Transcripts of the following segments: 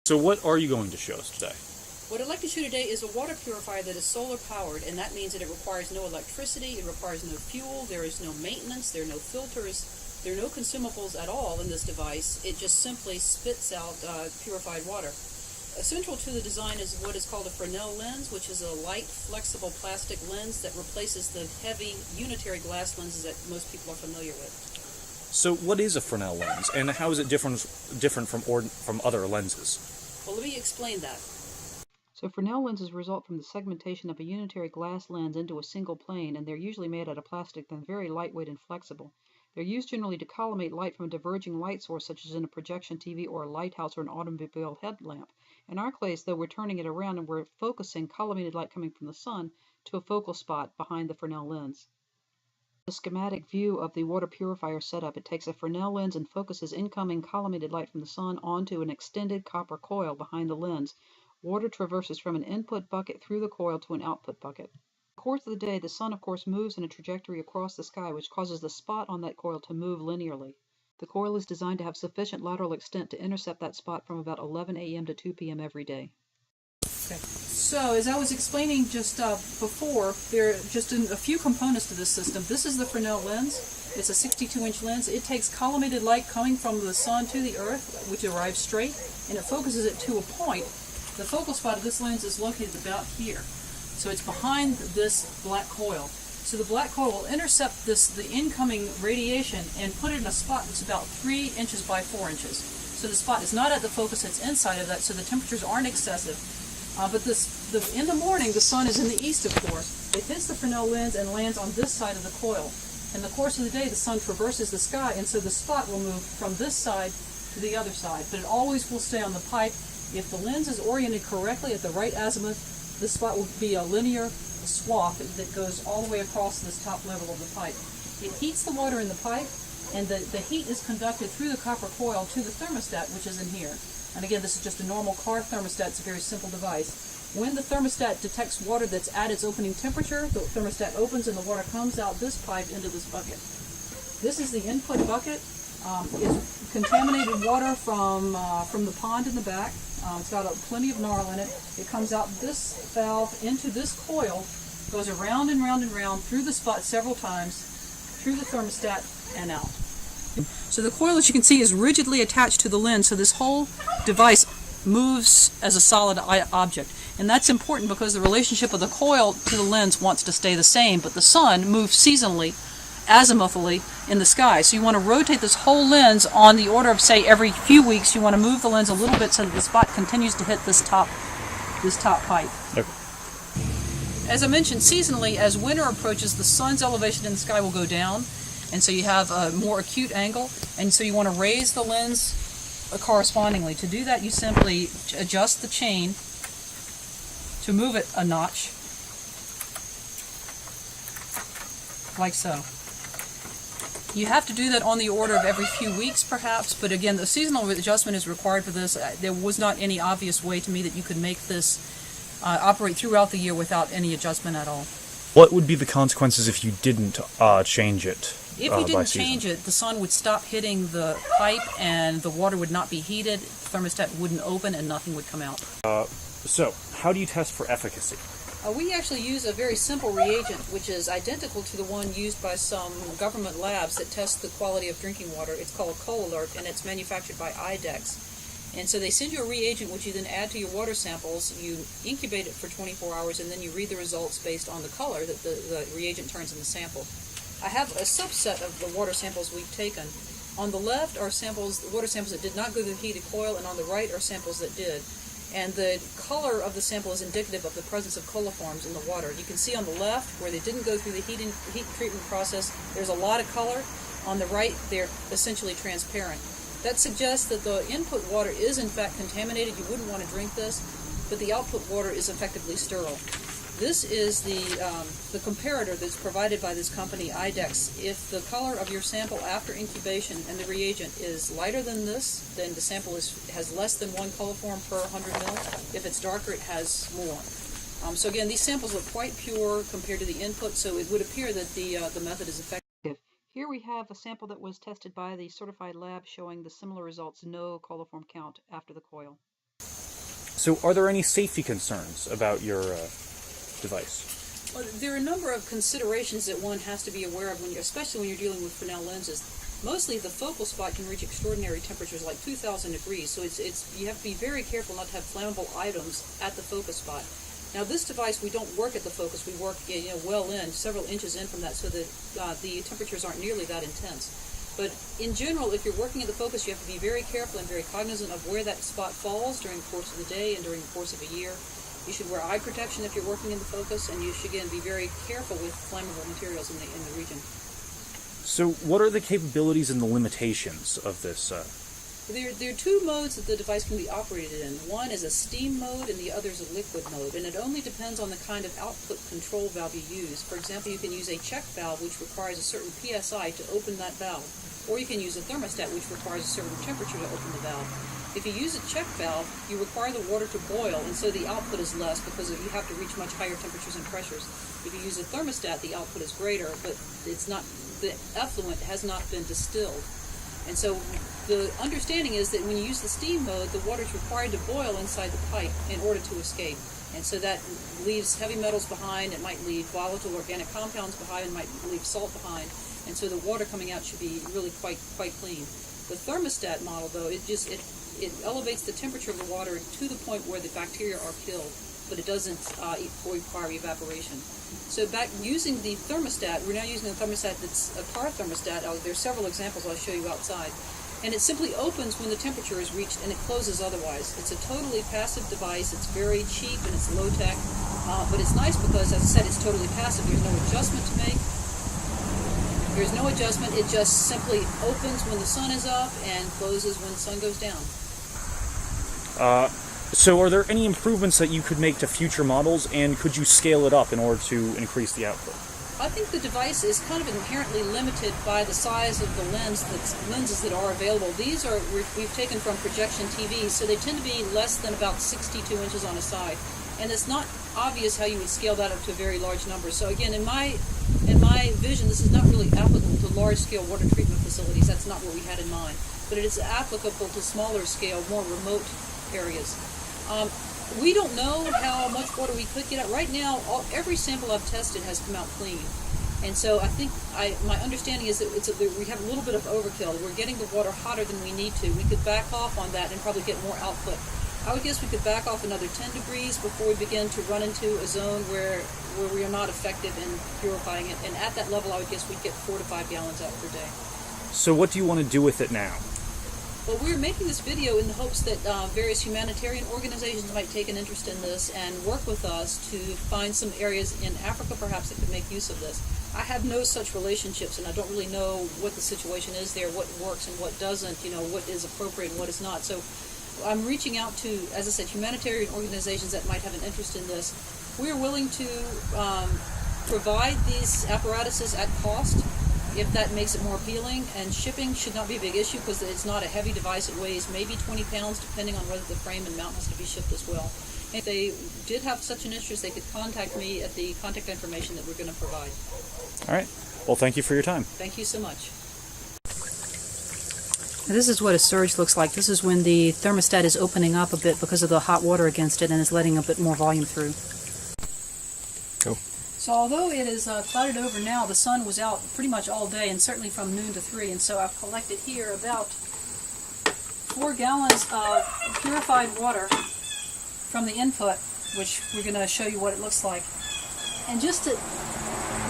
So what are you going to show us today? What I'd like to show today is a water purifier that is solar powered, and that means that it requires no electricity, it requires no fuel, there is no maintenance, there are no filters, there are no consumables at all in this device. It just simply spits out purified water. Central to the design is what is called a Fresnel lens, which is a light, flexible plastic lens that replaces the heavy unitary glass lenses that most people are familiar with. So what is a Fresnel lens, and how is it different from other lenses? Well, let me explain that. So Fresnel lenses result from the segmentation of a unitary glass lens into a single plane, and they're usually made out of plastic that's very lightweight and flexible. They're used generally to collimate light from a diverging light source, such as in a projection TV or a lighthouse or an automobile headlamp. In our case, though, we're turning it around and we're focusing collimated light coming from the sun to a focal spot behind the Fresnel lens. The schematic view of the water purifier setup. It takes a Fresnel lens and focuses incoming collimated light from the sun onto an extended copper coil behind the lens. Water traverses from an input bucket through the coil to an output bucket. In the course of the day, the sun, of course, moves in a trajectory across the sky, which causes the spot on that coil to move linearly. The coil is designed to have sufficient lateral extent to intercept that spot from about 11 a.m. to 2 p.m. every day. Okay. So, as I was explaining just before, there are just a few components to this system. This is the Fresnel lens. It's a 62-inch lens. It takes collimated light coming from the sun to the earth, which arrives straight, and it focuses it to a point. The focal spot of this lens is located about here. So it's behind this black coil. So the black coil will intercept the incoming radiation and put it in a spot that's about 3 inches by 4 inches. So the spot is not at the focus, it's inside of that, so the temperatures aren't excessive. But in the morning, the sun is in the east, of course. It hits the Fresnel lens and lands on this side of the coil. In the course of the day, the sun traverses the sky, and so the spot will move from this side to the other side. But it always will stay on the pipe. If the lens is oriented correctly at the right azimuth, this spot will be a linear swath that goes all the way across this top level of the pipe. It heats the water in the pipe, and the heat is conducted through the copper coil to the thermostat, which is in here. And again, this is just a normal car thermostat. It's a very simple device. When the thermostat detects water that's at its opening temperature, the thermostat opens and the water comes out this pipe into this bucket. This is the input bucket. It's contaminated water from the pond in the back. It's got plenty of gnarl in it. It comes out this valve into this coil, goes around and round and round through the spot several times, through the thermostat and out. So the coil, as you can see, is rigidly attached to the lens, so this whole device moves as a solid object. And that's important because the relationship of the coil to the lens wants to stay the same, but the sun moves seasonally, azimuthally in the sky. So you want to rotate this whole lens on the order of, say, every few weeks. You want to move the lens a little bit so that the spot continues to hit this top pipe. Okay. As I mentioned, seasonally, as winter approaches, the sun's elevation in the sky will go down, and so you have a more acute angle, and so you want to raise the lens correspondingly. To do that, you simply adjust the chain to move it a notch, like so. You have to do that on the order of every few weeks, perhaps, but again, the seasonal adjustment is required for this. There was not any obvious way to me that you could make this operate throughout the year without any adjustment at all. What would be the consequences if you didn't change it? If you didn't change it, the sun would stop hitting the pipe and the water would not be heated, the thermostat wouldn't open, and nothing would come out. So, how do you test for efficacy? We actually use a very simple reagent, which is identical to the one used by some government labs that test the quality of drinking water. It's called Alert, and it's manufactured by IDEX. And so they send you a reagent which you then add to your water samples. You incubate it for 24 hours, and then you read the results based on the color that the reagent turns in the sample. I have a subset of the water samples we've taken. On the left are water samples that did not go through the heated coil, and on the right are samples that did. And the color of the sample is indicative of the presence of coliforms in the water. You can see on the left, where they didn't go through the heat treatment process, there's a lot of color. On the right, they're essentially transparent. That suggests that the input water is in fact contaminated. You wouldn't want to drink this, but the output water is effectively sterile. This is the comparator that's provided by this company, IDEX. If the color of your sample after incubation and the reagent is lighter than this, then the sample has less than 1 coliform per 100 mil. If it's darker, it has more. So again, these samples look quite pure compared to the input, so it would appear that the method is effective. Here we have a sample that was tested by the certified lab showing the similar results, no coliform count after the coil. So are there any safety concerns about your device? Well, there are a number of considerations that one has to be aware of, especially when you're dealing with Fresnel lenses. Mostly the focal spot can reach extraordinary temperatures like 2,000 degrees, so you have to be very careful not to have flammable items at the focus spot. Now this device, we don't work at the focus, we work well in, several inches in from that, so that the temperatures aren't nearly that intense. But in general, if you're working at the focus, you have to be very careful and very cognizant of where that spot falls during the course of the day and during the course of a year. You should wear eye protection if you're working in the focus, and you should, again, be very careful with flammable materials in the region. So what are the capabilities and the limitations of this? There are two modes that the device can be operated in. One is a steam mode and the other is a liquid mode, and it only depends on the kind of output control valve you use. For example, you can use a check valve, which requires a certain PSI to open that valve, or you can use a thermostat, which requires a certain temperature to open the valve. If you use a check valve, you require the water to boil, and so the output is less because you have to reach much higher temperatures and pressures. If you use a thermostat, the output is greater, but the effluent has not been distilled. And so the understanding is that when you use the steam mode, the water is required to boil inside the pipe in order to escape. And so that leaves heavy metals behind, it might leave volatile organic compounds behind, it might leave salt behind. And so the water coming out should be really quite clean. The thermostat model, though, it elevates the temperature of the water to the point where the bacteria are killed, but it doesn't require evaporation. So back using the thermostat, we're now using a thermostat that's a car thermostat. There's several examples I'll show you outside. And it simply opens when the temperature is reached and it closes otherwise. It's a totally passive device. It's very cheap and it's low tech, but it's nice because, as I said, it's totally passive. There's no adjustment to make. There's no adjustment. It just simply opens when the sun is up and closes when the sun goes down. So are there any improvements that you could make to future models, and could you scale it up in order to increase the output? I think the device is kind of inherently limited by the size of the lenses that are available. These we've taken from projection TVs, so they tend to be less than about 62 inches on a side. And it's not obvious how you would scale that up to a very large number. So again, in my vision, this is not really applicable to large-scale water treatment facilities. That's not what we had in mind. But it is applicable to smaller scale, more remote areas. We don't know how much water we could get out. Right now, every sample I've tested has come out clean. And so I think my understanding is that we have a little bit of overkill. We're getting the water hotter than we need to. We could back off on that and probably get more output. I would guess we could back off another 10 degrees before we begin to run into a zone where we are not effective in purifying it. And at that level, I would guess we'd get 4 to 5 gallons out per day. So what do you want to do with it now? Well, we're making this video in the hopes that various humanitarian organizations might take an interest in this and work with us to find some areas in Africa perhaps that could make use of this. I have no such relationships, and I don't really know what the situation is there, what works and what doesn't, what is appropriate and what is not. So I'm reaching out to, as I said, humanitarian organizations that might have an interest in this. We're willing to provide these apparatuses at cost, if that makes it more appealing, and shipping should not be a big issue because it's not a heavy device. It weighs maybe 20 pounds depending on whether the frame and mount has to be shipped as well. If they did have such an interest, they could contact me at the contact information that we're going to provide. All right. Well, thank you for your time. Thank you so much. This is what a surge looks like. This is when the thermostat is opening up a bit because of the hot water against it and is letting a bit more volume through. Go. So although it is clouded over now, the sun was out pretty much all day and certainly from noon to 3, and so I've collected here about 4 gallons of purified water from the input, which we're going to show you what it looks like. And just to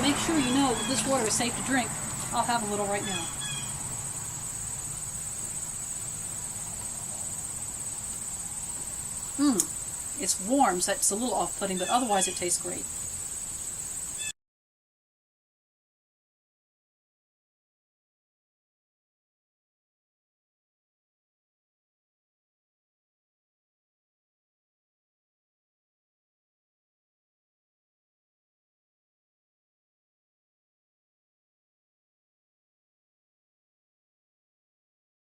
make sure you know that this water is safe to drink, I'll have a little right now. It's warm, so it's a little off-putting, but otherwise it tastes great.